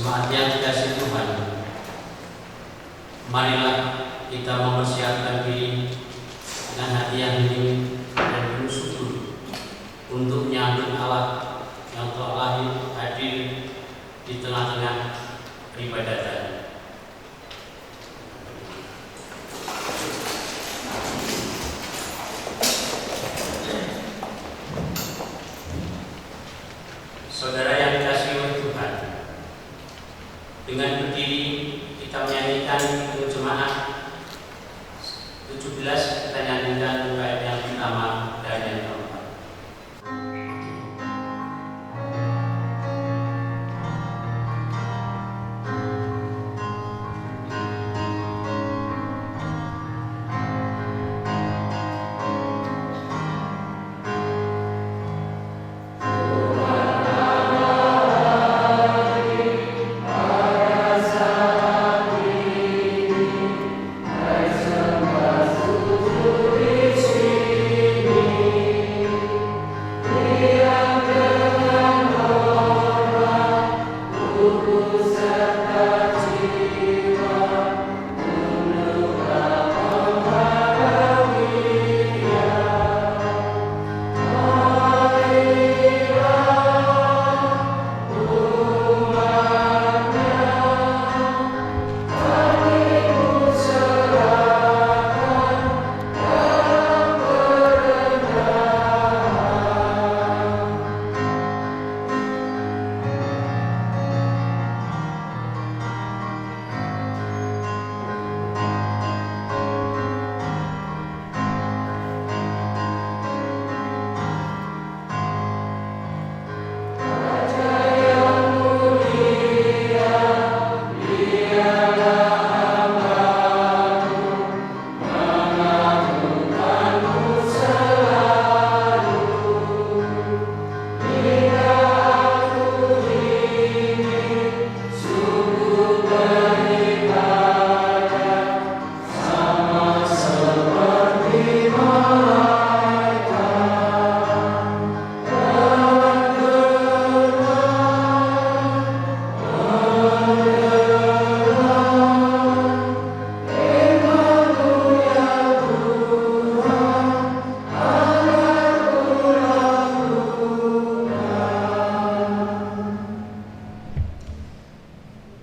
Jemaat yang dikasihi Tuhan, marilah kita mempersiapkan diri dengan hati yang hening dan penuh syukur untuk menyambut Allah yang telah hadir di tengah-tengah peribadatan. Saudara yang dikasihi oleh Tuhan, dengan berdiri kita menyanyikan untuk jemaat 17, kita nyanyikan bait yang pertama dan yang keempat.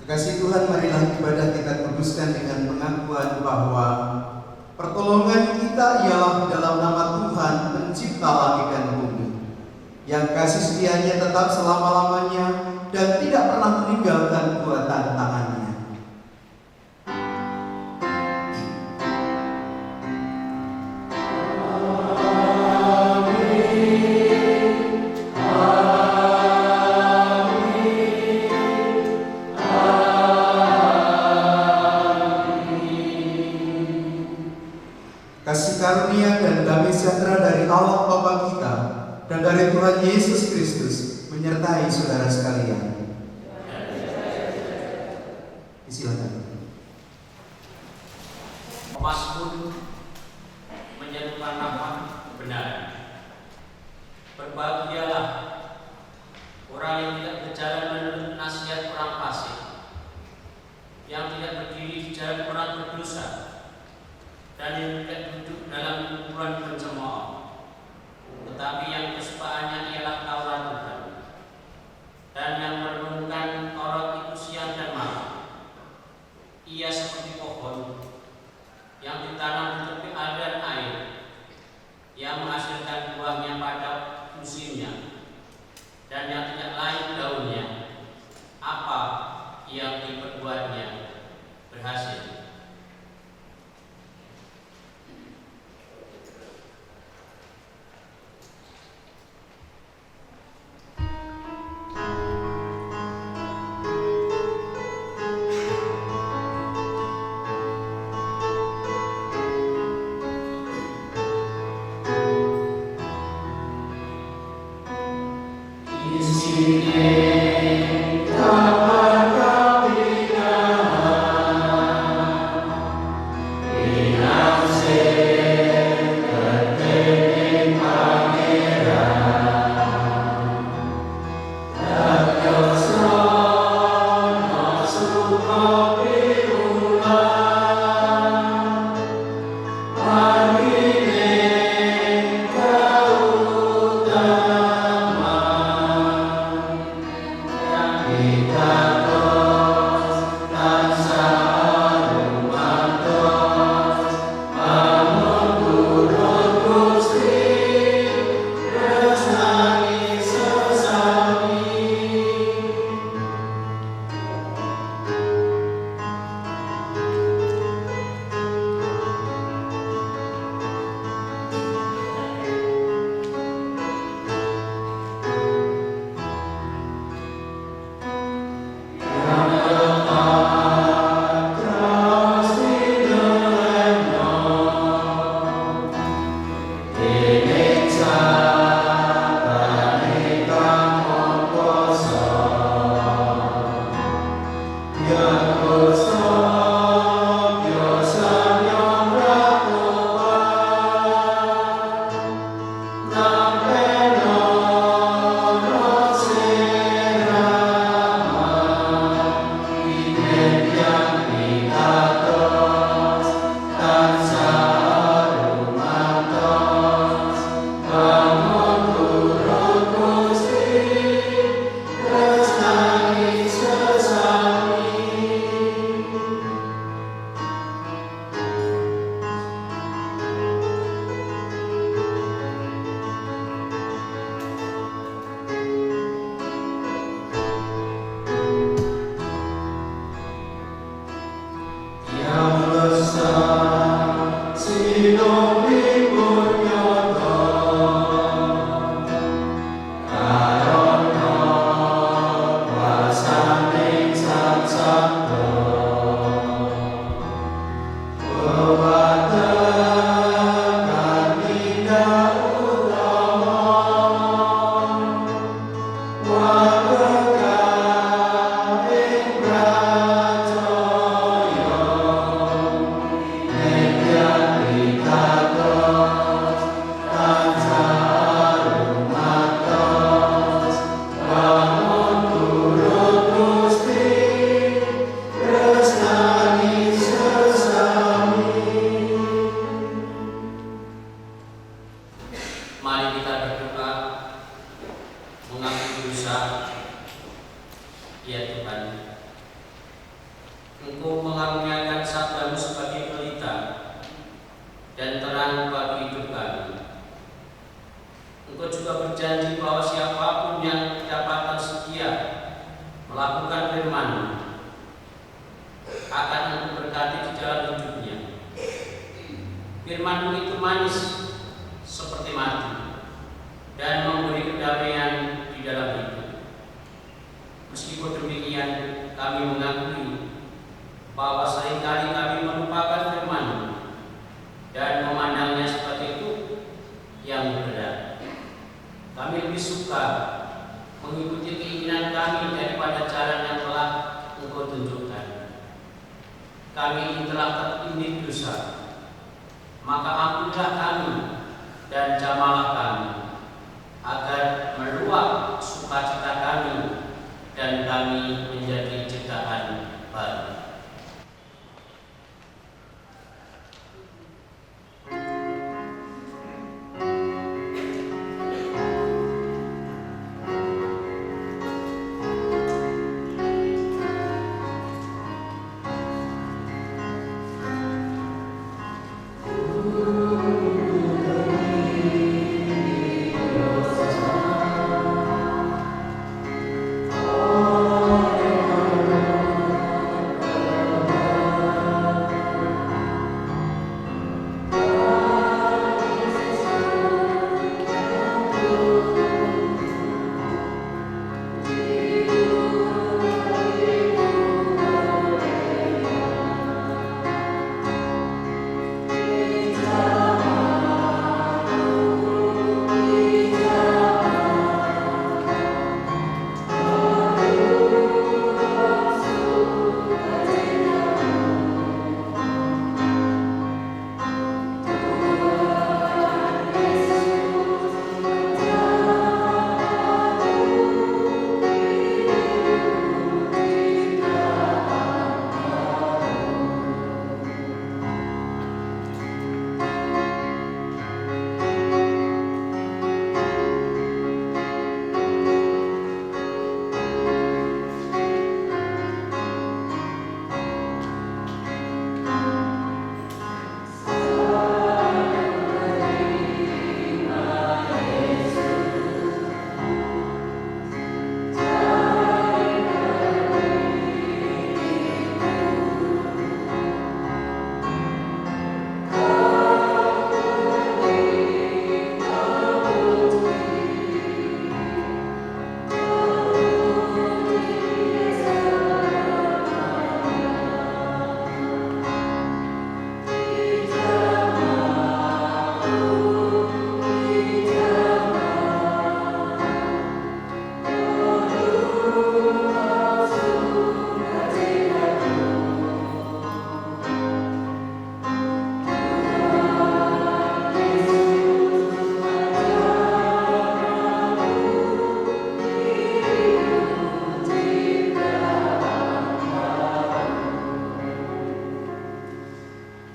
Kekasih Tuhan, marilah ibadah kita kuduskan dengan pengakuan bahwa pertolongan kita ialah dalam nama Tuhan pencipta langit dan bumi, yang kasih setianya tetap selama-lamanya dan tidak pernah meninggalkan buatan tangannya. Kasih karunia dan damai sejahtera dari Allah Bapa kita dan dari Tuhan Yesus Kristus menyertai saudara sekalian. Silakan. Mazmur menyerukan nama kebenaran. Berbahagialah orang yang tidak berjalan menurut nasihat orang fasik, yang tidak berdiri di jalan orang berdosa, dan yang tidak duduk dalam kumpulan pencemooh, tetapi yang kesukaannya ialah Taurat Tuhan, dan yang merenungkan Taurat itu siang dan malam. Ia seperti pohon yang ditanam di tepi aliran air, yang menghasilkan buahnya pada musimnya, dan yang tidak lain daunnya. Apa yang diperbuatnya berhasil. Sini dapat kami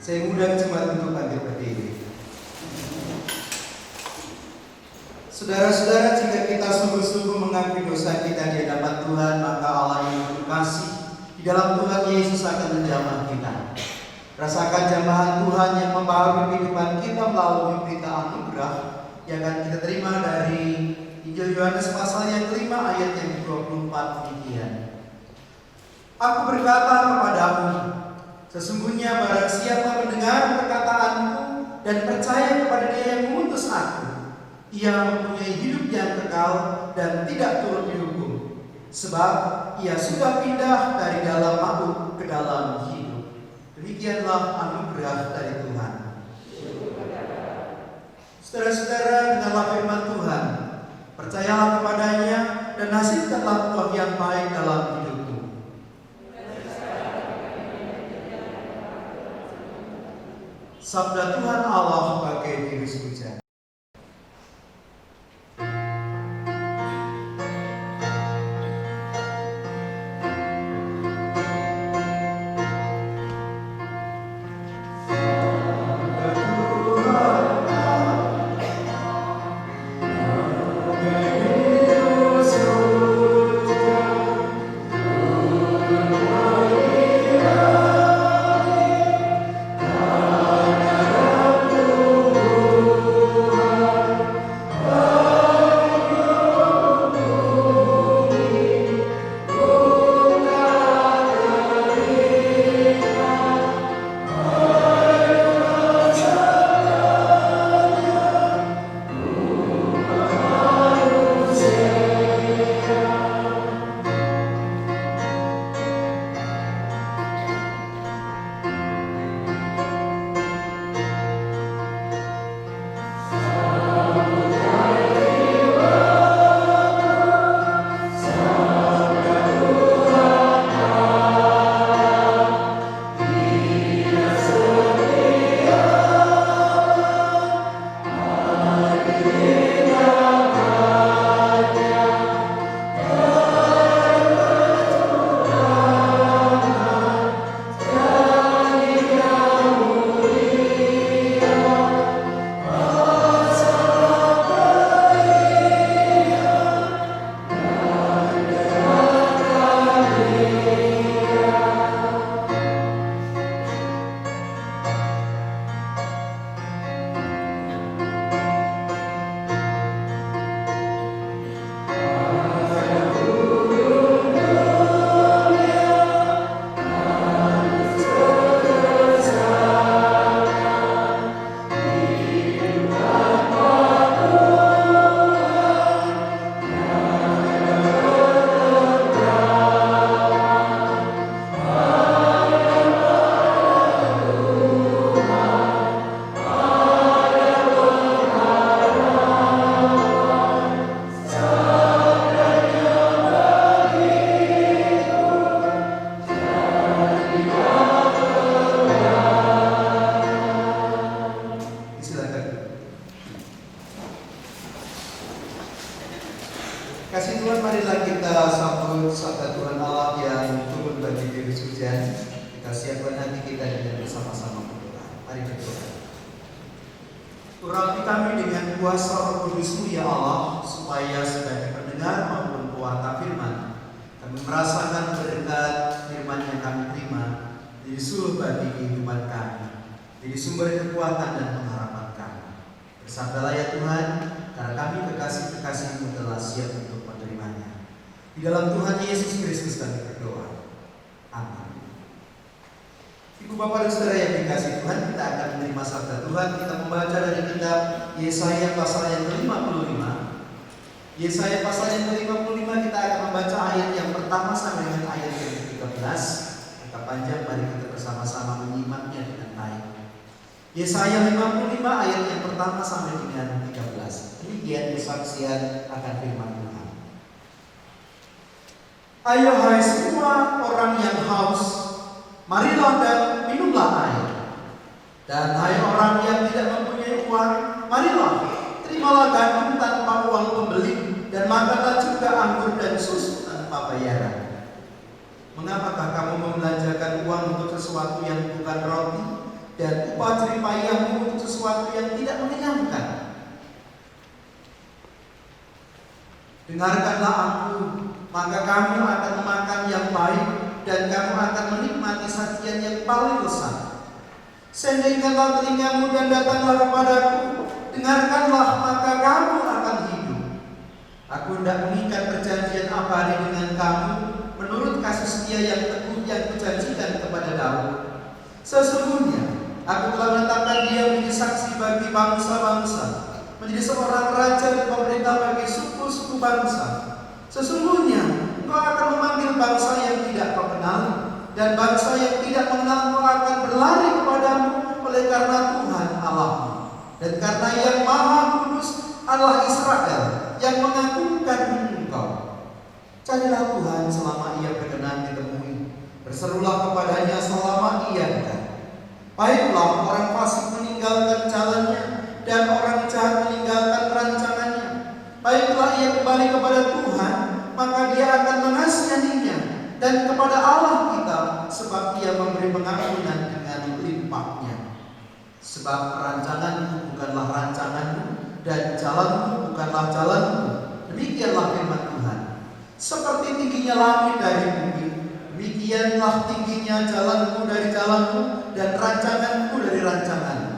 Saya undang jemaat untuk bangkit berdiri. Saudara-saudara, jika kita sungguh-sungguh mengakui dosa kita di hadapan Tuhan, maka Allah yang penuh kasih di dalam Tuhan Yesus akan menjamah kita. Rasakan jamahan Tuhan yang membaharui kehidupan kita melalui berita anugerah yang akan kita terima dari Injil Yohanes pasal yang kelima ayat yang 24 demikian. Aku berkata kepadamu, sesungguhnya barang siapa mendengar perkataanku dan percaya kepada Dia yang mengutus aku, ia mempunyai hidup yang kekal dan tidak turut dihukum, sebab ia sudah pindah dari dalam maut ke dalam hidup. Demikianlah anugerah dari Tuhan. Saudara-saudara, dengarlah firman Tuhan. Percayalah kepadanya dan hasilkanlah buah yang baik dalam hidupmu. Sabda Tuhan Allah bagai tiris hujan. Kasih Tuhan, marilah kita sambut sabda Tuhan Allah yang turun bagi tiris hujan. Kita siapkan hati kita dengan bersama-sama berdoa. Mari berdoa. Urapi kami dengan kuasa Roh Kudus-Mu ya Allah, supaya sebagai pendengar maupun pewarta firman, kami merasakan berkat firman yang kami terima jadi suluh bagi kehidupan kami, jadi sumber kekuatan dan pengharapan kami. Bersabdalah ya Tuhan, karena kami kekasih-kekasih-Mu telah siap untuk menerimanya. Di dalam Tuhan Yesus Kristus kami berdoa. Amin. Ibu bapak dan saudara yang dikasihi Tuhan, kita akan menerima sabda Tuhan. Kita membaca dari kitab Yesaya pasal yang ke-55. Yesaya pasal yang ke-55 kita akan membaca ayat yang pertama sampai dengan ayat yang ke-13. Kita panjang, mari kita bersama-sama menyimaknya dengan baik. Yesaya 55 ayat yang pertama sampai dengan 13. Demikian kesaksian akan firman Tuhan. Ayo hai semua orang yang haus, marilah dan minumlah air. Dan hai orang yang tidak mempunyai uang, marilah, terimalah gandum tanpa uang pembeli, dan makanlah juga anggur dan susu tanpa bayaran. Mengapakah kamu membelanjakan uang untuk sesuatu yang bukan roti, dan upah jeripayahmu untuk sesuatu yang tidak mengenyangkan. Dengarkanlah aku, maka kamu akan memakan yang baik, dan kamu akan menikmati sajian yang paling lezat. Sendingkanlah telingamu dan datanglah kepadaku, dengarkanlah maka kamu akan hidup. Aku hendak mengikat perjanjian abadi dengan kamu, menurut kasih setia yang teguh yang kujanjikan kepada Daud. Sesungguhnya aku telah menetapkan dia menjadi saksi bagi bangsa-bangsa, menjadi seorang raja dan pemerintah bagi suku-suku bangsa. Sesungguhnya engkau akan memanggil bangsa yang tidak kau kenal, dan bangsa yang tidak mengenal engkau akan berlari kepadamu, oleh karena Tuhan Allahmu dan karena yang Maha Kudus Allah Israel yang mengagungkan engkau. Carilah Tuhan selama ia berkenan ditemui, berserulah kepadanya selama ia dekat. Baiklah orang fasik meninggalkan jalannya, dan orang jahat meninggalkan rancangannya. Baiklah ia kembali kepada Tuhan, maka dia akan mengasihaninya, dan kepada Allah kita, sebab ia memberi pengampunan dengan limpahnya. Sebab rancanganmu bukanlah rancanganmu, dan jalanmu bukanlah jalanmu. Demikianlah firman Tuhan. Seperti tingginya langit dari bumi, demikianlah tingginya jalanmu dari jalanmu, dan rancanganmu dari rancanganmu.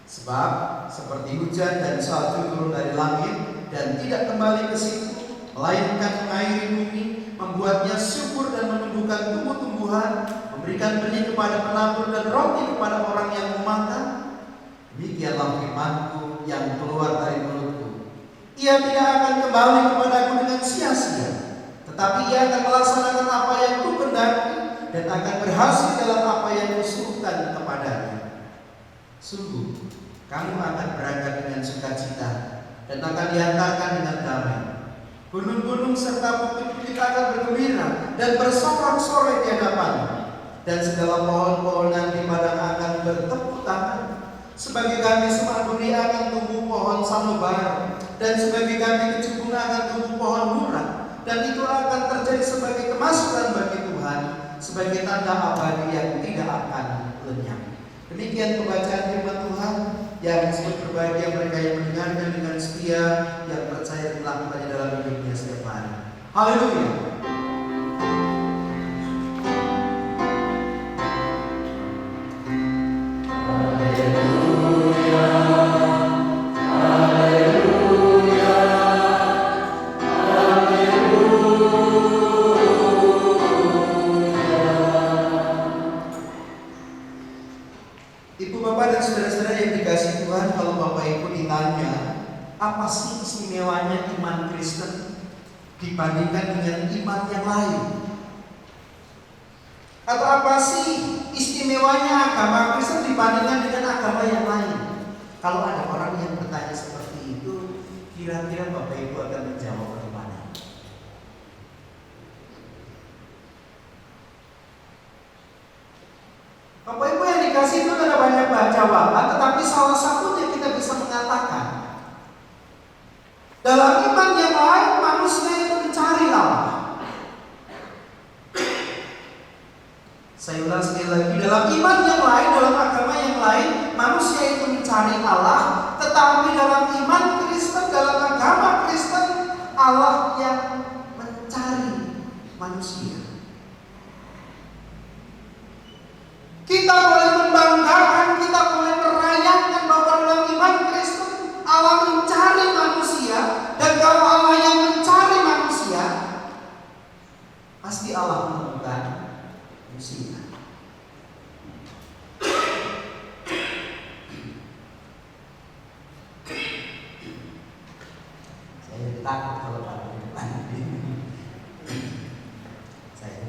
Sebab seperti hujan dan salju turun dari langit dan tidak kembali ke situ, melainkan mengairi bumi, membuatnya subur dan menumbuhkan tumbuh-tumbuhan, memberikan benih kepada penabur dan roti kepada orang yang memakan. Demikianlah firman-Ku yang keluar dari mulut-Ku. Ia tidak akan kembali kepadaku dengan sia-sia, tetapi ia akan melaksanakan apa yang Ku kehendaki dan akan berhasil dalam apa yang Kusuruhkan kepadanya. Sungguh, kamu akan berangkat dengan sukacita dan akan dihantarkan dengan damai. Gunung-gunung serta bukit-bukit akan bergembira dan bersorak-sorai di hadapanmu, dan segala pohon-pohonan di padang akan bertepuk tangan. Sebagai ganti semaduri akan tumbuh pohon sanobar, dan sebagai ganti kecubung akan tumbuh pohon murah, dan itu akan terjadi sebagai kemasukan bagi Tuhan, sebagai tanda abadi yang tidak akan lenyap. Demikian pembacaan firman Tuhan. Yang disebut berbahagia mereka yang mendengarkan dengan setia, yang percaya dilakukannya dalam hidupnya setiap hari. Haleluya. Apa sih istimewanya iman Kristen dibandingkan dengan iman yang lain? Atau apa sih istimewanya agama Kristen dibandingkan dengan agama yang lain? Kalau ada orang yang bertanya seperti itu, kira-kira Bapak Ibu akan menjawab bagaimana? Bapak Ibu yang dikasih itu ada banyak jawaban, tetapi salah satunya kita bisa mengatakan, dalam iman yang lain manusia itu mencari Allah. Saya ulang sekali lagi, dalam iman yang lain, dalam agama yang lain, manusia itu mencari Allah. Tetapi dalam iman Kristen, dalam agama Kristen, Allah yang mencari manusia. Kita boleh membanggakan, kita boleh merayakan bahwa dalam iman Kristen Allah mencari manusia, dan kalau Allah yang mencari manusia, pasti Allah menemukan manusia. Saya takut kalau pada depan. Saya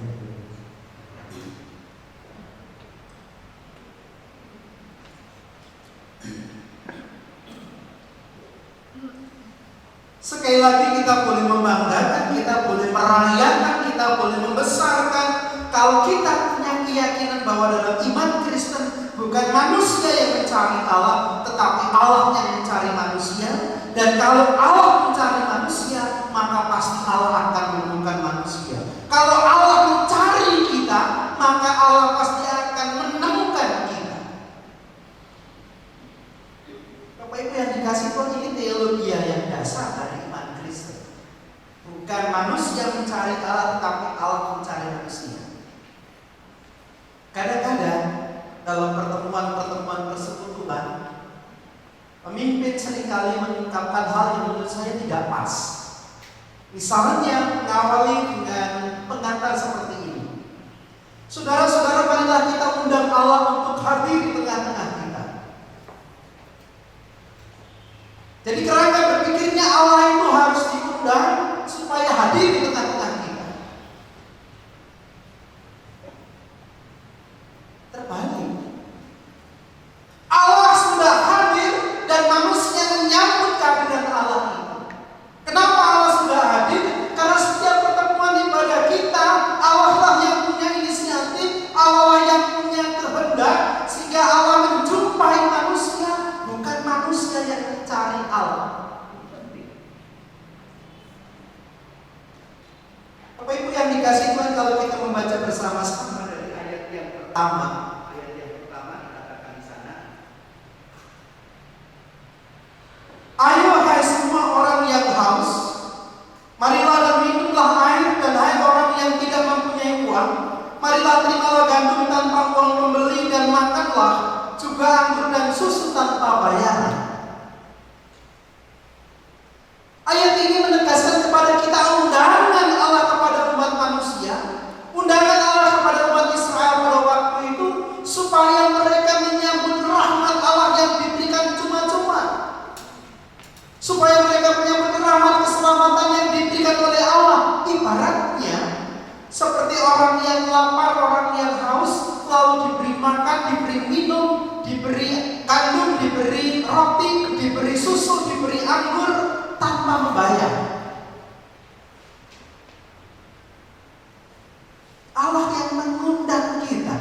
sekali lagi, kita boleh membanggakan, kita boleh merayakan, kita boleh membesarkan kalau kita punya keyakinan bahwa dalam iman Kristen bukan manusia yang mencari Allah, tetapi Allah yang mencari manusia. Dan kalau Allah mencari manusia, maka pasti Allah akan menemukan manusia. Kalau Allah mencari kita, maka Allah pasti akan menemukan kita. seringkali mengungkapkan hal yang menurut saya tidak pas. Misalnya mengawali dengan pengantar seperti ini. Saudara-saudara, marilah kita undang Allah untuk hadir di tengah-tengah kita. Jadi kerangka berpikirnya Allah itu harus diundang supaya hadir di tengah-tengah kita. Terbalik. Allah sudah hadir dan manusia menyambut kehadiran Allah itu. Kenapa Allah sudah hadir? Karena setiap pertemuan ibadah kita, Allah lah yang punya inisiatif, Allah lah yang punya kehendak, sehingga Allah menjumpai manusia, bukan manusia yang mencari Allah. Bapak Ibu yang dikasih Tuhan, kalau kita membaca bersama-sama dari ayat yang pertama dikatakan di sana. Ayo hai semua orang yang haus, marilah dan minumlah air, dan hai orang yang tidak mempunyai uang, marilah terimalah gandum tanpa uang pembeli, dan makanlah juga anggur dan susu tanpa bayaran. Ayat ini menegaskan kepada kita undangan Allah kepada umat manusia, undangan Allah kepada umat Israel pada waktu itu, supaya mereka menyambut rahmat Allah yang diberikan cuma-cuma, supaya mereka menyambut rahmat keselamatan yang diberikan oleh Allah. Ibaratnya seperti orang yang lapar, orang yang haus, lalu diberi makan, diberi minum, diberi gandum, diberi roti, diberi susu, diberi anggur tanpa membayar. Allah yang mengundang kita,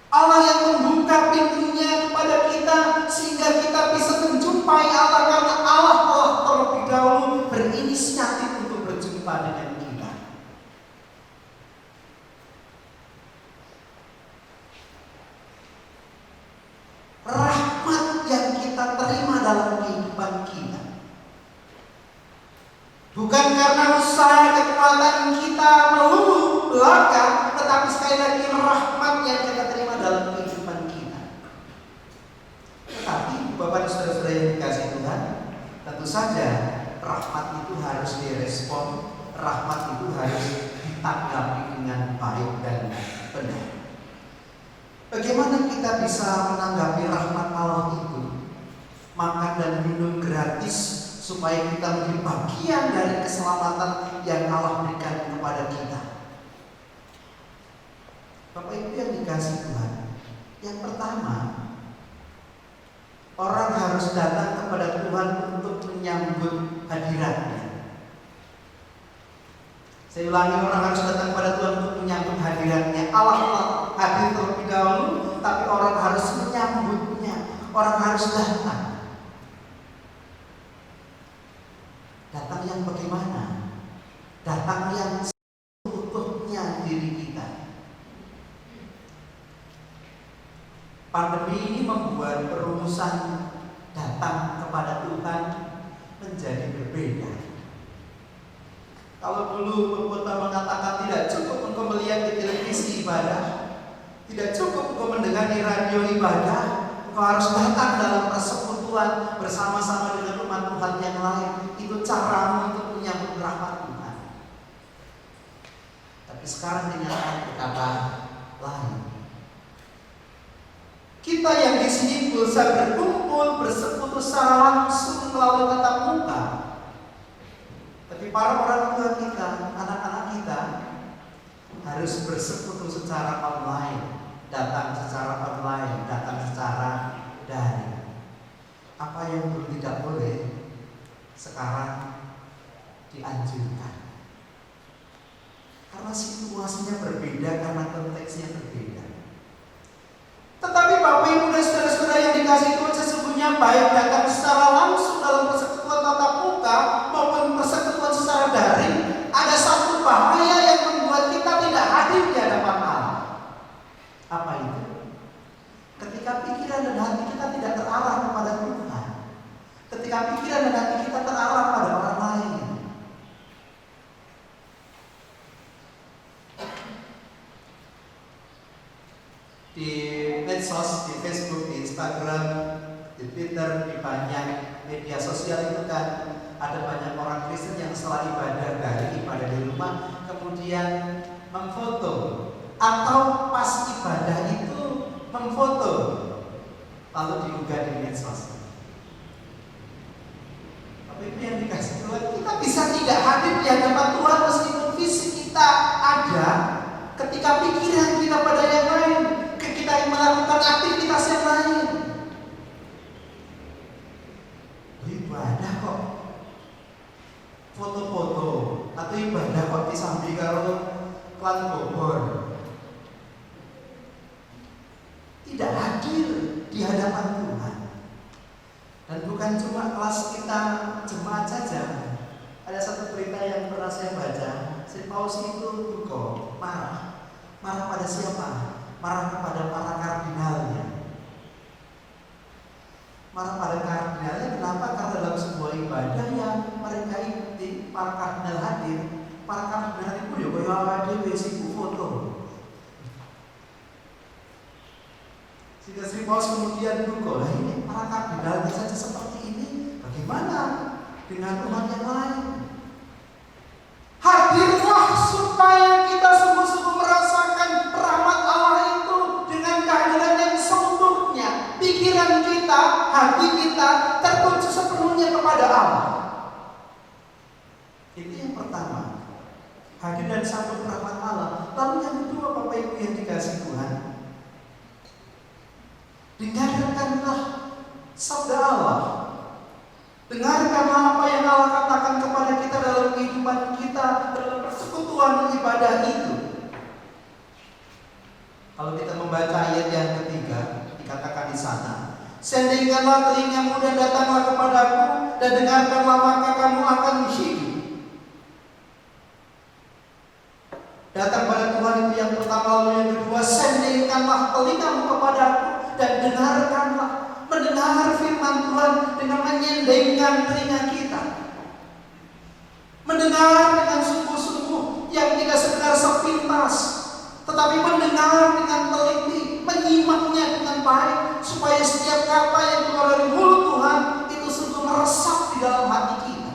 Allah yang membuka pintunya kepada kita, sehingga kita bisa menjumpai Allah, karena Allah telah terlebih dahulu berinisiatif untuk berjumpa dengan kita. Rahmat yang kita terima dalam kehidupan kita bukan karena usaha kekuatan kita melulu belaka, tetapi sekali lagi rahmat yang kita terima dalam kehidupan kita. Tetapi Bapak dan saudara-saudara yang dikasih Tuhan, tentu saja rahmat itu harus direspon, rahmat itu harus ditanggapi dengan baik dan benar. Bagaimana kita bisa menanggapi rahmat Allah itu? Makan dan minum gratis supaya kita menjadi bagian dari keselamatan yang Allah berikan kepada kita. Bapak Ibu yang dikasih Tuhan, yang pertama, orang harus datang kepada Tuhan untuk menyambut hadiratnya. Saya ulangi, orang harus datang kepada Tuhan untuk menyambut hadiratnya. Allah hadir terlebih dahulu, tapi orang harus menyambutnya. Orang harus datang. Datang yang bagaimana? Datang yang seutuhnya diri kita. Pandemi ini membuat perumusan datang kepada Tuhan menjadi berbeda. Kalau dulu pengkhotbah mengatakan tidak cukup engkau melihat di televisi ibadah, tidak cukup engkau mendengar di radio ibadah, engkau harus datang dalam persekutuan bersama-sama dengan umat Tuhan yang lain. Itu caramu untuk menyambut rahmat Tuhan. Tapi sekarang dengan kata lain, kita yang di sini bisa berkumpul, bersekutu secara langsung melalui tatap muka. Tapi para orang tua kita, anak-anak kita harus bersekutu secara online, datang secara online, datang secara daring. Apa yang dulu tidak boleh, sekarang dianjurkan. Karena situasinya berbeda, karena konteksnya berbeda. Tetapi Bapak Ibu dan saudara-saudara yang dikasih Tuhan, sesungguhnya baik datang secara langsung dalam persekutuan tatap muka maupun persekutuan secara daring, ada satu bahaya yang membuat kita tidak hadir di hadapan Allah. Apa itu? Ketika pikiran dan hati kita tidak terarah kepada Tuhan, ketika pikiran dan hati kita terarah pada orang lain. Di medsos, di Facebook, di Instagram, Di Twitter, di banyak media sosial itu kan ada banyak orang Kristen yang setelah ibadah di rumah kemudian memfoto, atau pas ibadah itu memfoto lalu diunggah di medsos. Tapi itu yang dikasih Tuhan, kita bisa tidak hadir di hadapan Tuhan meskipun fisik kita ada, ketika pikiran kita pada yang lain, kita yang melakukan aktivitas yang lain. Ibadah kok foto-foto atau ibadah kok disambi karo klan Bogor, tidak hadir di hadapan Tuhan. Dan bukan cuma kelas kita jemaat saja. Ada satu berita yang pernah saya baca, si Paus itu duka, marah pada siapa? Marah kepada para kardinalnya. Marah pada kardinalnya kenapa? Karena dalam sebuah ibadah yang mereka ikuti, para kardinal hadir, para kardinal itu ya kaya awake dhewe sibuk foto. Sehingga Sri Paus kemudian duka, lah ini para kardinalnya saja seperti ini, bagaimana dengan umat yang lain? Hadirlah supaya kita sungguh-sungguh merasakan rahmat Allah itu dengan kehadiran yang seutuhnya. Pikiran kita, hati kita tertuju sepenuhnya kepada Allah. Itu yang pertama, hadir dan sambut rahmat Allah. Lalu yang kedua, Bapak Ibu yang dikasih Tuhan, dengarkanlah sabda Allah. Dengarkanlah apa yang Allah katakan kepada kita dalam kehidupan kita, dalam persekutuan ibadah itu. Kalau kita membaca ayat yang ketiga, dikatakan di sana, sendingkanlah telingamu dan datanglah kepadaku, dan dengarkanlah maka kamu akan hidup. Datang pada Tuhan itu yang pertama, lalu yang kedua, sendingkanlah telingamu kepadaku dan dengarkanlah. Mendengar firman Tuhan dengan menyendengkan telinga kita, mendengar dengan sungguh-sungguh yang tidak sekedar sepintas, tetapi mendengar dengan teliti, menyimaknya dengan baik, supaya setiap kata yang keluar dari mulut Tuhan itu sungguh meresap di dalam hati kita.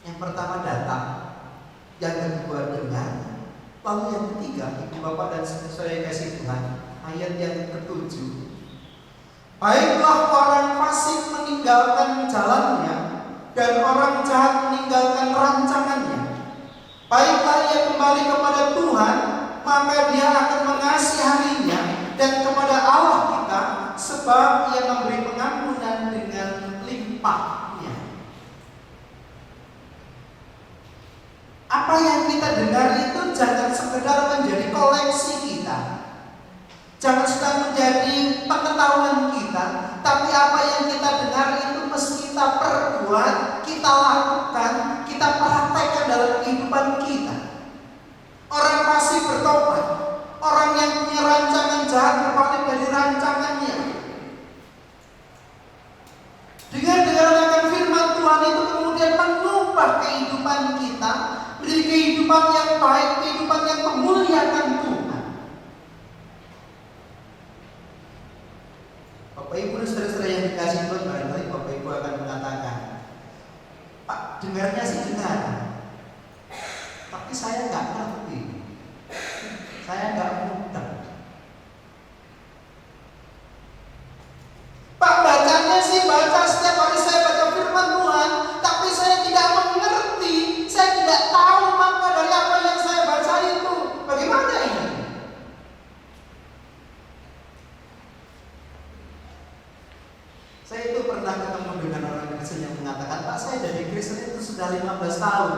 Yang pertama datang, yang kedua dengar, lalu yang ketiga, Ibu Bapak dan saudara kasih Tuhan, ayat yang ke-7. Baiklah orang fasik meninggalkan jalannya, dan orang jahat meninggalkan rancangannya. Baiklah ia kembali kepada Tuhan, maka dia akan mengasihaninya, dan kepada Allah kita, sebab ia memberi pengampunan dengan limpahnya. Apa yang kita dengar itu jangan sekedar menjadi koleksi kita, jangan sudah menjadi pengetahuan kita, tapi apa yang kita dengar itu mesti kita perbuat, kita lakukan, kita praktekkan dalam kehidupan kita. Orang fasik bertobat, orang yang punya rancangan jahat berbalik dari rancangannya. Dengan dengarkan firman Tuhan itu kemudian mengubah kehidupan kita menjadi kehidupan yang baik, kehidupan yang memuliakan Tuhan. Bapak Ibu dan saudara-saudara yang dikasih Tuhan, barangkali Bapak Ibu akan mengatakan, Pak, dengarnya sih dengar, tapi saya nggak ngerti, saya nggak mudah. Pak, bacanya sih baca setiap hari, saya baca firman Tuhan, tapi saya tidak mengerti, saya tidak tahu makna dari apa yang saya baca itu. Bagaimana ini? Saya itu pernah ketemu dengan orang Kristen yang mengatakan, Pak, saya dari Kristen itu sudah 15 tahun,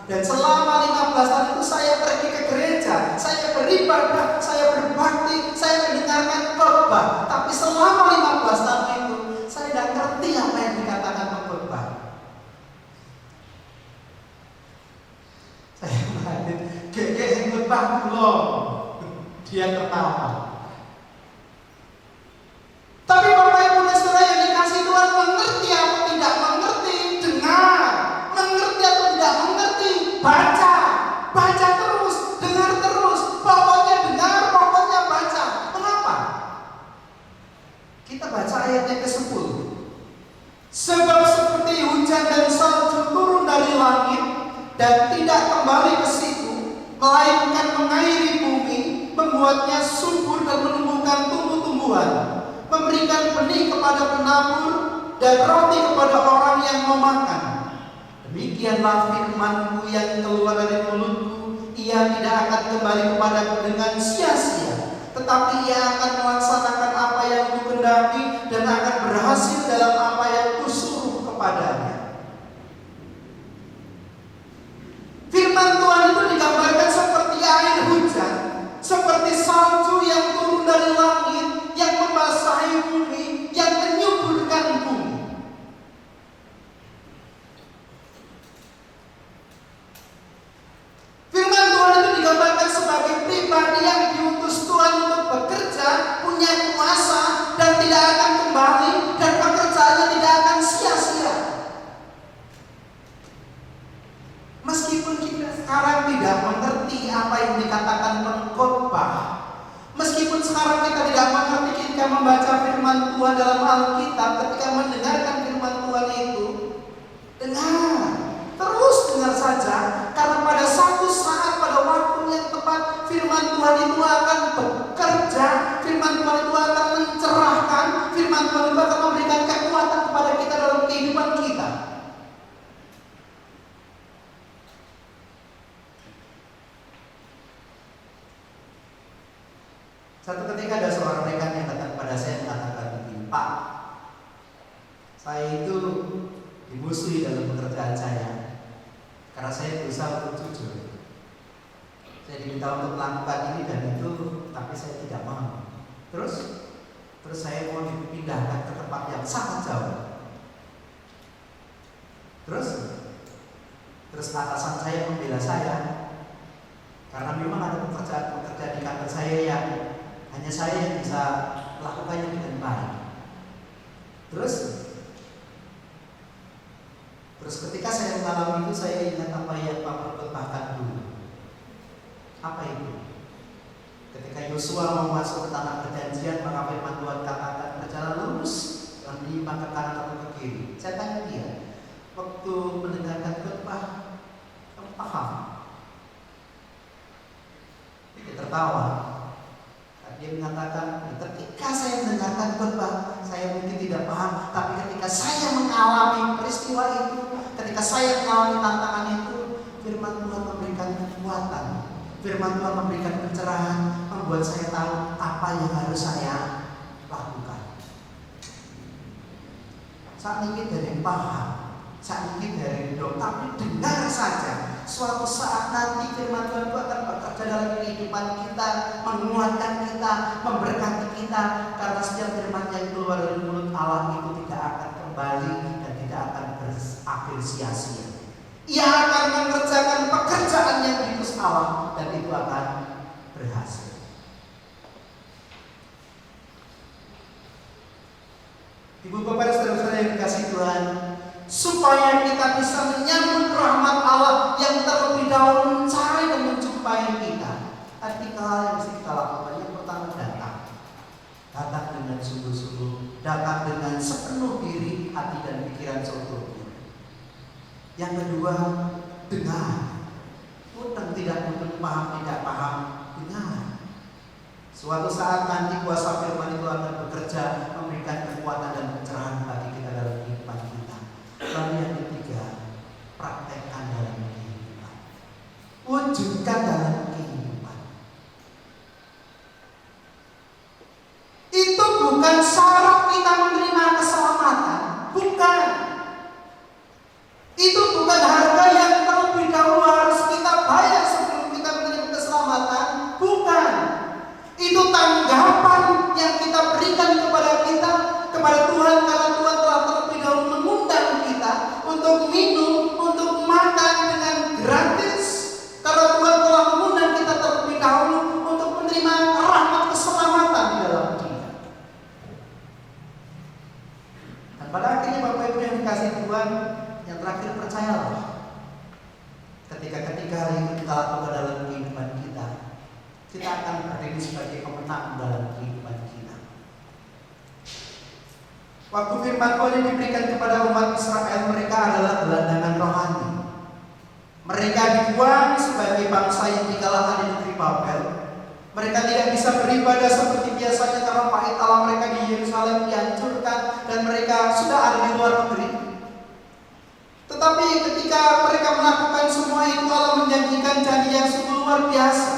dan selama 15 tahun itu saya pergi ke gereja, saya beribadah, saya berbakti, saya mendengarkan khotbah, tapi selama 15 tahun itu saya tidak ngerti apa yang dikatakan khotbah. Saya mengatakan, gek khotbah dulu, dia tertawa. Tapi Bapak Ibu dan saudara yang dikasih Tuhan, mengerti atau tidak mengerti, dengar, mengerti atau tidak mengerti, baca terus, dengar terus. dan tidak kembali ke situ, melainkan mengairi bumi, membuatnya subur dan menumbuhkan tumbuh-tumbuhan, memberikan benih kepada penabur dan roti kepada orang yang memakan. Demikianlah firman-Mu yang keluar dari mulutku, ia tidak akan kembali kepadaku dengan sia-sia, tetapi ia akan melaksanakan apa yang Kukehendaki dan akan berhasil dalam apa yang Kusuruh kepadanya. Firman Tuhan itu digambarkan seperti air hujan, seperti salju yang turun dari langit, yang membasahi bumi, yang menyuburkan bumi. Firman Tuhan itu digambarkan sebagai pribadi yang diutus Tuhan untuk bekerja, punya kuasa, dan tidak akan kembali, dan pekerjaannya tidak akan sia-sia. Meskipun kita sekarang tidak mengerti apa yang dikatakan pengkhotbah, meskipun sekarang kita tidak mengerti ketika membaca firman Tuhan dalam Alkitab, ketika mendengarkan firman Tuhan itu, dengar, terus dengar saja, karena pada satu saat, pada waktu yang tepat, firman Tuhan itu akan bekerja, firman Tuhan itu akan mencerahkan, firman Tuhan itu akan memberikan kekuatan kepada kita dalam kehidupan kita. Satu ketika ada seorang rekan yang datang kepada saya mengatakan begini, "Pak, saya itu dimusuhi dalam pekerjaan saya karena saya berusaha untuk jujur. Saya diminta untuk melakukan ini dan itu, tapi saya tidak mau. Terus saya mau dipindahkan ke tempat yang sangat jauh. Terus atasan saya membela saya karena memang ada pekerjaan di kantor saya yang hanya saya yang bisa melakukannya dengan baik. Terus ketika saya mengalami itu, saya ingat apa yang Pak perkhotbahkan dulu. Apa itu? Ketika Yosua mau masuk ke tanah perjanjian, maka firman Tuhan katakan, berjalan lurus dan menyimpang ke kanan atau ke kiri. Saya tanya dia, waktu mendengarkan khotbah, kamu paham? Dia tertawa. Dia mengatakan, ketika saya mendengarkan khotbah, saya mungkin tidak paham, tapi ketika saya mengalami peristiwa itu, ketika saya mengalami tantangan itu, firman Tuhan memberikan kekuatan, firman Tuhan memberikan pencerahan, membuat saya tahu apa yang harus saya lakukan. Saat ini dari paham, saat ini dari dok, tapi dengar saja. Suatu saat nanti firman Tuhan itu akan bekerja dalam kehidupan kita, menguatkan kita, memberkati kita, karena setiap firman yang keluar dari mulut Allah itu tidak akan kembali dan tidak akan berakhir sia-sia. Ia akan mengerjakan pekerjaan yang diutus Allah dan itu akan berhasil. Ibu bapak dan saudara-saudara yang dikasihi Tuhan, supaya kita bisa menyambut rahmat Allah yang terlebih dahulu mencari dan menjumpai kita. Ada 3 hal yang mesti kita lakukan. Yang pertama, datang dengan sungguh-sungguh, datang dengan sepenuh diri, hati dan pikiran seutuhnya. Yang kedua, dengar. Bukan tidak mungkin paham, tidak paham, dengar. Suatu saat nanti kuasa firman itu akan bekerja, memberikan kekuatan dan pencerahan bagi kita dalam kehidupan kita. Lalu yang ketiga, praktekkan dalam kehidupan, wujudkan dalam kehidupan. Itu bukan syarat kita menerima keselamatan, bukan. Itu bukan harga yang terlebih dahulu harus kita bayar sebelum kita menerima keselamatan, bukan. Itu tanggapan yang kita berikan kepada Tuhan, karena Tuhan telah terlebih dahulu mengundang kita untuk minum, untuk makan dengan gratis. Karena Tuhan telah mengundang kita terlebih dahulu untuk menerima rahmat keselamatan di dalam Dia. Dan pada akhirnya Bapak Ibu yang dikasihi Tuhan, yang terakhir percayalah. Ketika hal itu kita lakukan dalam kehidupan kita, kita akan berdiri sebagai pemenang dalam kehidupan kita. Waktu firman Tuhan diberikan kepada umat Israel, mereka adalah gelandangan rohani. Mereka dibuang sebagai bangsa yang dikalahkan di negeri Babel. Mereka tidak bisa beribadah seperti biasanya karena bait Allah mereka di Yerusalem dihancurkan dan mereka sudah ada di luar negeri. Tetapi ketika mereka melakukan semua itu, Allah menjanjikan janji yang sungguh luar biasa.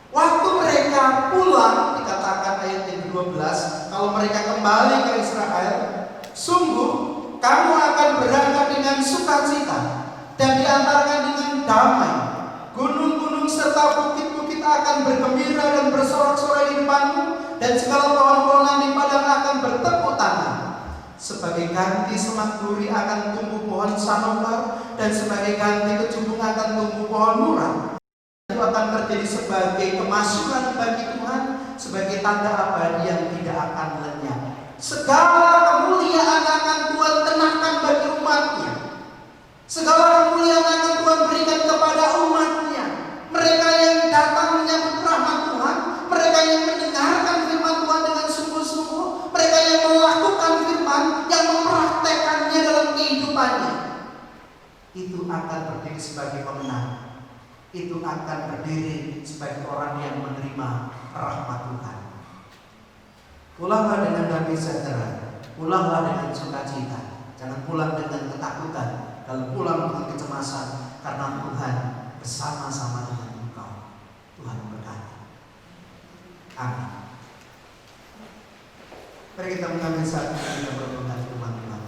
Waktu mereka pulang, dikatakan ayat yang ke-12, kalau mereka kembali ke Israel, sungguh kamu akan berangkat dengan sukacita dan diantarkan dengan damai. Gunung-gunung serta bukit-bukit akan bergembira dan bersorak-sorai di depanmu, dan segala pohon-pohonan di padang akan bertepuk tangan. Sebagai ganti semak duri akan tumbuh pohon sanobar, dan sebagai ganti kecubung akan tumbuh pohon murah. Itu akan terjadi sebagai kemasyhuran bagi Tuhan, sebagai tanda abadi yang tidak akan lenyap. Segala kemuliaan akan Tuhan kenakan bagi umatnya. Segala kemuliaan akan Tuhan berikan kepada umatnya. Mereka yang datang menyambut rahmat Tuhan, mereka yang mendengarkan firman Tuhan dengan sungguh-sungguh, mereka yang melakukan firman, yang mempraktekannya dalam kehidupannya, itu akan berdiri sebagai pemenang. Itu akan berdiri sebagai orang yang menerima rahmat Tuhan. Pulanglah dengan damai sejahtera, pulanglah dengan sukacita. Jangan pulang dengan ketakutan. Kalau pulang dengan kecemasan, karena Tuhan bersama-sama dengan engkau. Tuhan berkati. Amin. Mari kita mengambil saat ini, kita berdoa firman Tuhan.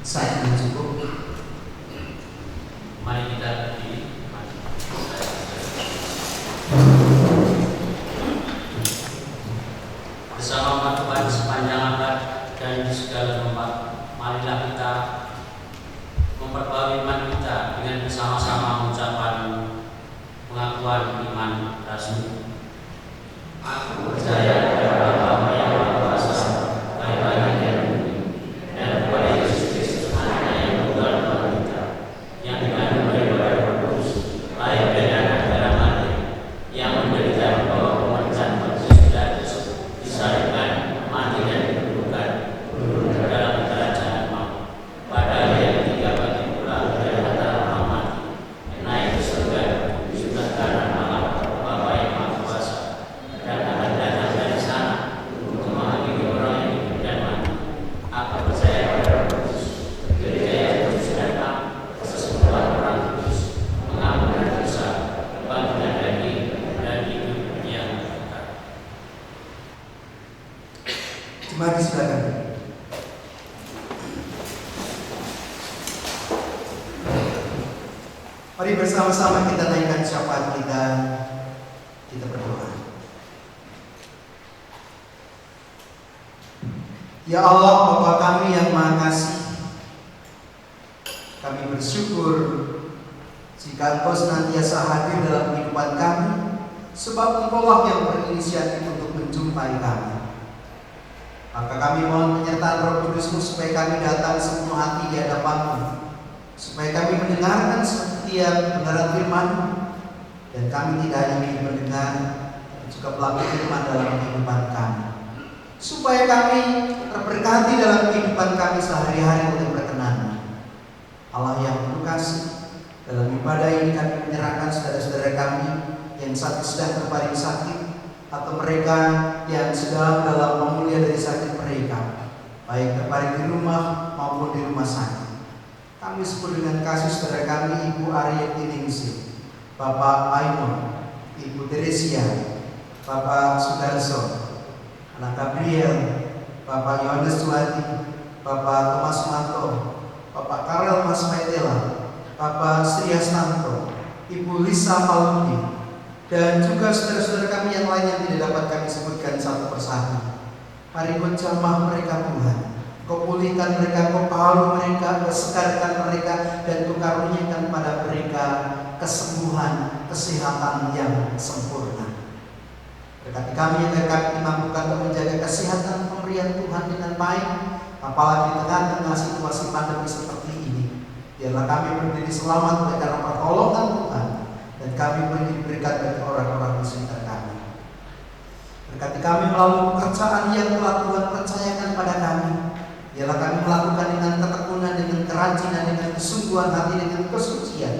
Saat ini cukup. Mari kita berdiri. Bersama umat Tuhan sepanjang abad dan di segala tempat, marilah kita memperbarui iman kita dengan bersama-sama mengucapkan pengakuan iman rasmi. Aku percaya kepada Allah yang Maha Kuasa, Bapa yang bumi, dan kepada Yesus Kristus Anaknya yang tunggal Tuhan kita, yang dikandung dari Roh Kudus, lahir dari anak darah Maria, yang menderita bawah pemerintahan Pontius Pilatus, disalibkan, mati dan dikuburkan, turun ke dalam kerajaan maut. Pada hari yang ketiga bangkit pula dari antara orang mati, naik ke surga, di sebelah kanan Allah Bapa yang Maha Kuasa, dan akan datang dari sana untuk menghakimi orang yang hidup dan mati. Aku percaya pada Roh Kudus, gereja yang kudus dan am, persekutuan orang kudus, pengampunan dosa, kebangkitan daging, dan hidup yang kekal. Mari silakan. Mari bersama-sama kita naikkan syafaat kita. Kita berdoa. Ya Allah, Bapa kami yang Maha Kasih, kami bersyukur jika Engkau senantiasa hadir dalam kehidupan kami, sebab Engkau lah yang berinisiatif untuk menjumpai kami. Maka kami mohon penyertaan Roh Kudus-Mu supaya kami datang sepenuh hati di hadapan-Mu, supaya kami mendengarkan setiap kebenaran firman-Mu, dan kami tidak hanya ingin mendengar, tapi juga melakukan firman dalam kehidupan kami, supaya kami terberkati dalam kehidupan kami sehari-hari oleh berkenan-Mu. Allah yang penuh kasih, dalam ibadah ini kami menyerahkan saudara-saudara kami yang sedang terbaring sakit, atau mereka yang sedang dalam pemulihan dari sakit mereka, baik terbaring di rumah maupun di rumah sakit. Kami sebut dengan kasih saudara kami, Ibu Arya Tiningsih, Bapak Ainun, Ibu Teresia, Bapak Sudarso, Anak Gabriel, Bapak Yohanes Suhadi, Bapak Thomas Manto, Bapak Karel Mas Maitela, Bapak Sri Astanto, Ibu Lisa Paludi, dan juga saudara-saudara kami yang lain yang tidak dapat kami sebutkan satu persatu. Mari Kau jamah mereka Tuhan, Kau pulihkan mereka, Kau palu mereka, Kau segarkan mereka, dan Kau karuniakan pada mereka kesembuhan, kesehatan yang sempurna. Berkati kami agar kami dimampukan untuk menjaga kesehatan pemberian Tuhan dengan baik, apalagi di tengah-tengah situasi pandemi seperti ini. Biarlah kami berdiri selamat oleh karena pertolongan Tuhan, dan kami berikan bagi orang-orang di sekitar kami. Berkati kami melalui pekerjaan yang telah Tuhan percayakan pada kami, Biarlah kami melakukan dengan ketekunan, dengan kerajinan, dengan kesungguhan hati, dengan kesucian,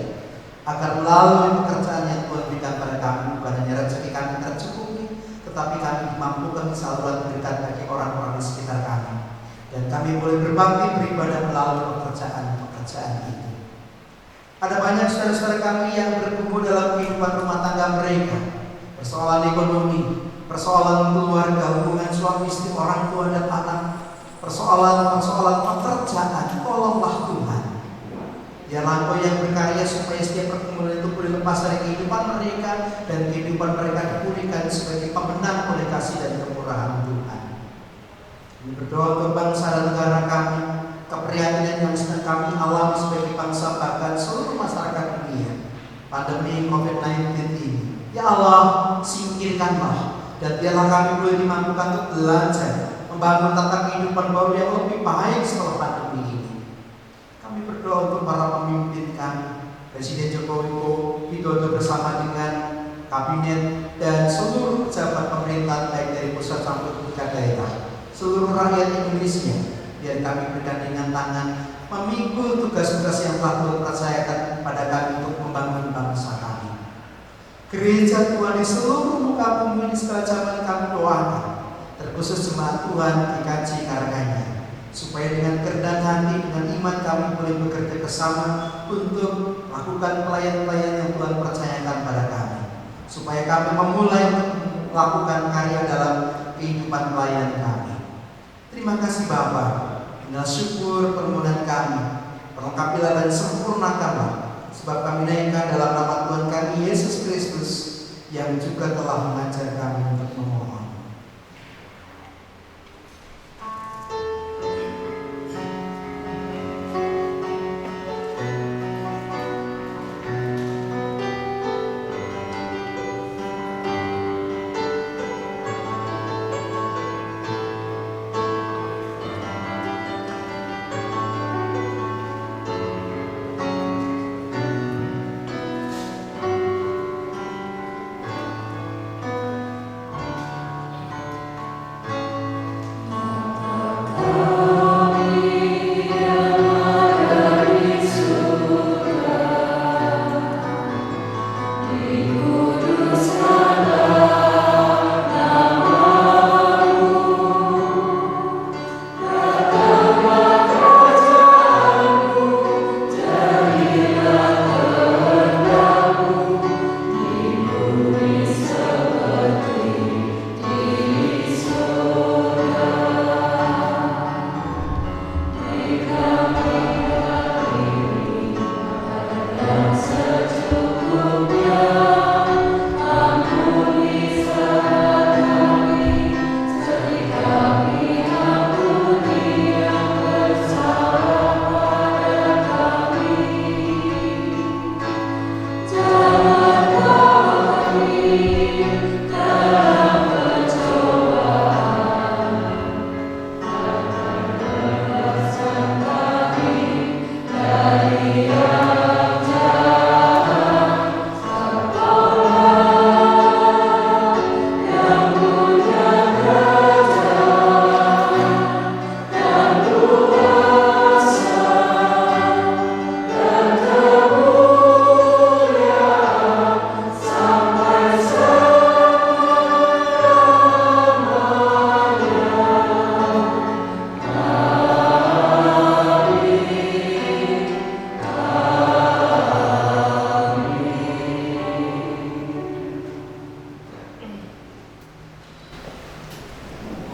agar melalui pekerjaan yang Tuhan berikan pada kami, bukan hanya rezeki kami tercukupi, tetapi kami dimampukan saluran berkat bagi orang-orang di sekitar kami, dan kami boleh berbakti beribadah melalui pekerjaan itu. Ada banyak saudara-saudara kami yang berkumpul dalam kehidupan rumah tangga mereka, persoalan ekonomi, persoalan keluarga, hubungan suami istri, orang tua dan anak, persoalan pekerjaan. Tolonglah Tuhan, biarlah Engkau yang berkarya supaya setiap pergumulan itu boleh lepas dari kehidupan mereka, dan kehidupan mereka dipulihkan sebagai pemenang oleh kasih dan kemurahan Tuhan. Kami berdoa untuk bangsa dan negara kami, keprihatinan yang sedang kami alami sebagai bangsa, bahkan seluruh masyarakat dunia, pandemi COVID-19 ini. Ya Allah, singkirkanlah, dan biarlah kami boleh dimampukan untuk belajar membangun tata kehidupan baru yang lebih baik setelah pandemi ini. Kami berdoa untuk para pemimpin kami, Presiden Joko Widodo bersama dengan kabinet dan seluruh pejabat pemerintah, baik dari pusat sampai tingkat daerah, seluruh rakyat Indonesia. Biar kami bergandengan tangan memikul tugas-tugas yang telah Tuhan percayakan kepada kami untuk membangun bangsa kami. Gereja Tuhan di seluruh muka bumi di segala zaman kami doakan, terkhusus jemaat Tuhan di KJ Karanganyar, supaya dengan kerendahan hati, dengan iman kami boleh bekerja bersama untuk melakukan pelayan-pelayan yang Tuhan percayakan pada kami, supaya kami memulai melakukan karya dalam kehidupan pelayanan kami. Terima kasih Bapa. Dengan syukur permohonan kami, perlengkapilah dan sempurnakanlah, sebab kami naikkan dalam nama Tuhan kami Yesus Kristus, yang juga telah mengajar kami untuk memohon.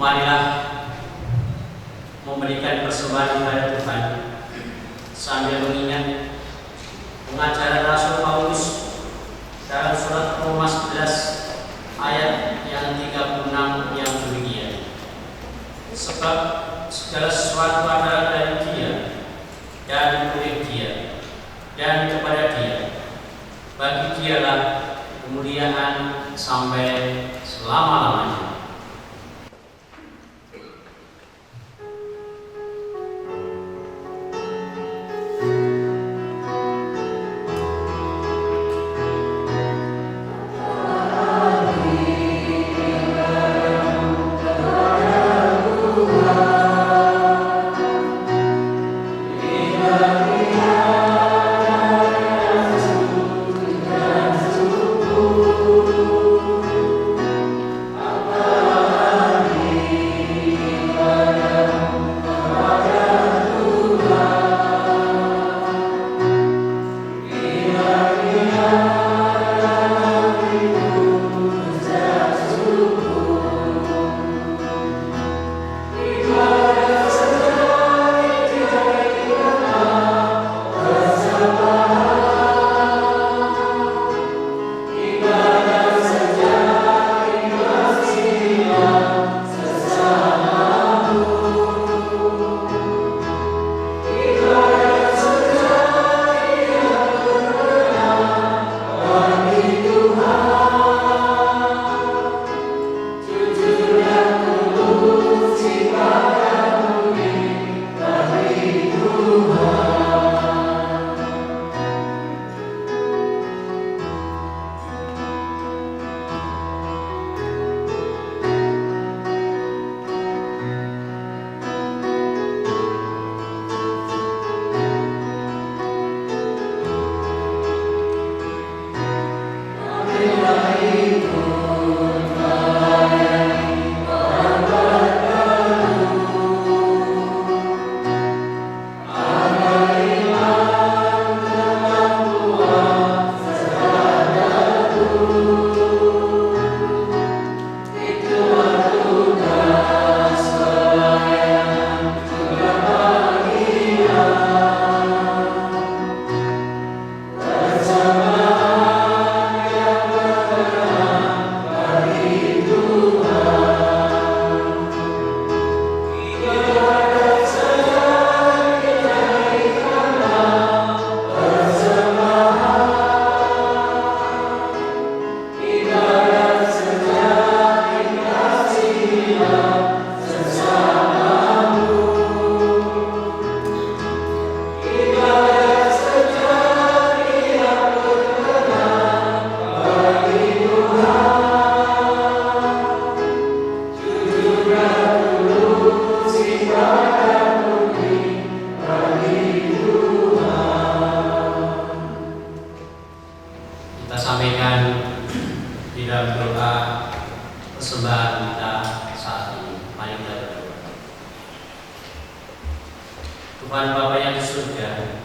Marilah memberikan persembahan kepada Tuhan sambil mengingat pengajaran Rasul Paulus dalam surat Roma 11 ayat yang 36 yang demikian. Sebab segala sesuatu adalah dari Dia dan oleh Dia dan kepada Dia. Bagi Dialah kemuliaan sampai selama-lamanya.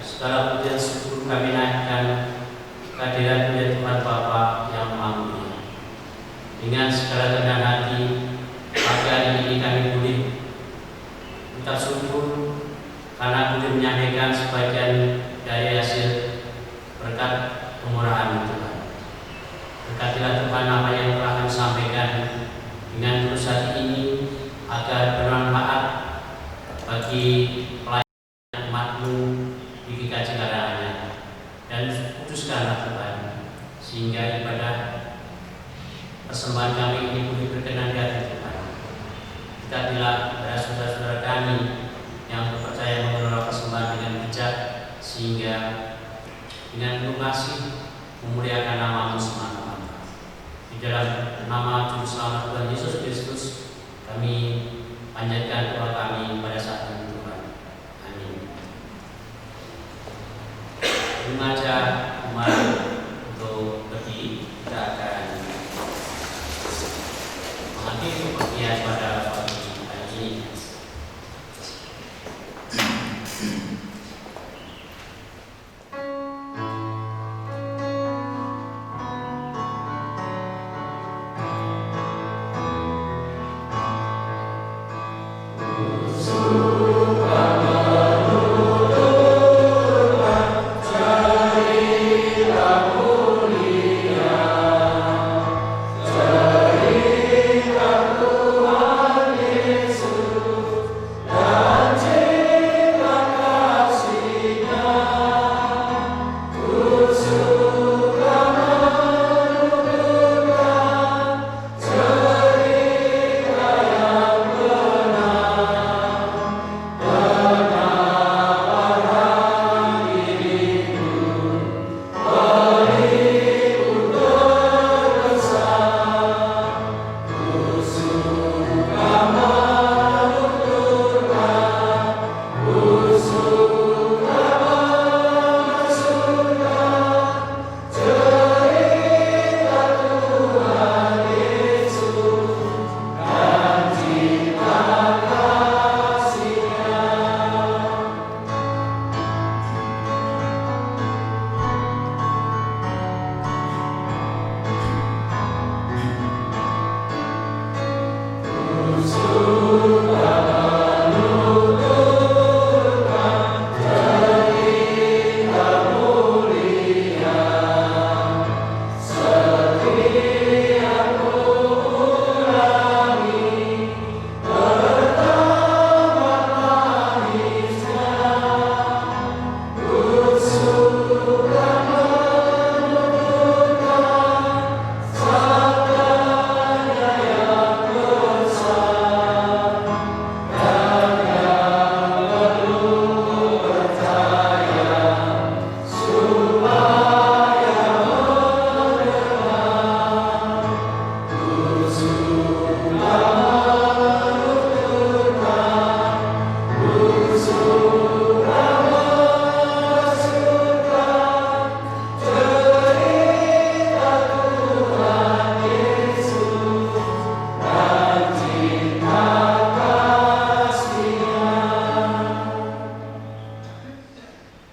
segala pujian syukur kami naikkan kehadirat Tuhan Bapa yang Maha Mulia. Dengan segala kerendahan hati, pagi hari ini kami boleh ucap syukur karena boleh menyampaikan sebagian dari hasil berkat kemurahan Tuhan. Berkatilah Tuhan apa yang telah kami sampaikan dengan tulus hati ini agar bermanfaat bagi pelayan umat-Mu di GKJ Karanganyar, dan putuskanlah Tuhan sehingga ibadah persembahan kami ini boleh berkenan di hati Tuhan. Berkatilah para saudara-saudara kami yang percaya mengelola persembahan dengan bijak sehingga dengan penuh kasih memuliakan nama-Mu semata-mata. Di dalam nama Juru Selamat Tuhan Yesus Kristus kami panjatkan doa kami pada saat ini Tuhan. Amin. Remaja umat untuk berdiri, kita akan mengakhiri pengertian pada pagi hari ini.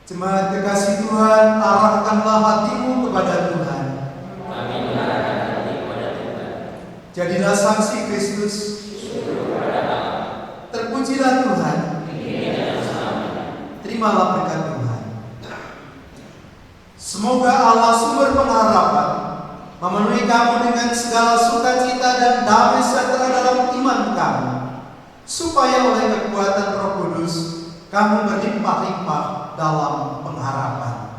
Jemaat kekasih Tuhan, arahkanlah hatimu kepada Tuhan. Kami mengarahkan hati kepada Tuhan. Jadilah saksi Kristus. Terpujilah Tuhan. Terimalah berkat Tuhan. Semoga Allah sumber pengharapan memenuhi kamu dengan segala sukacita dan damai sejahtera dalam iman kamu, supaya oleh kekuatan Roh Kudus kamu berlimpah-limpah dalam pengharapan.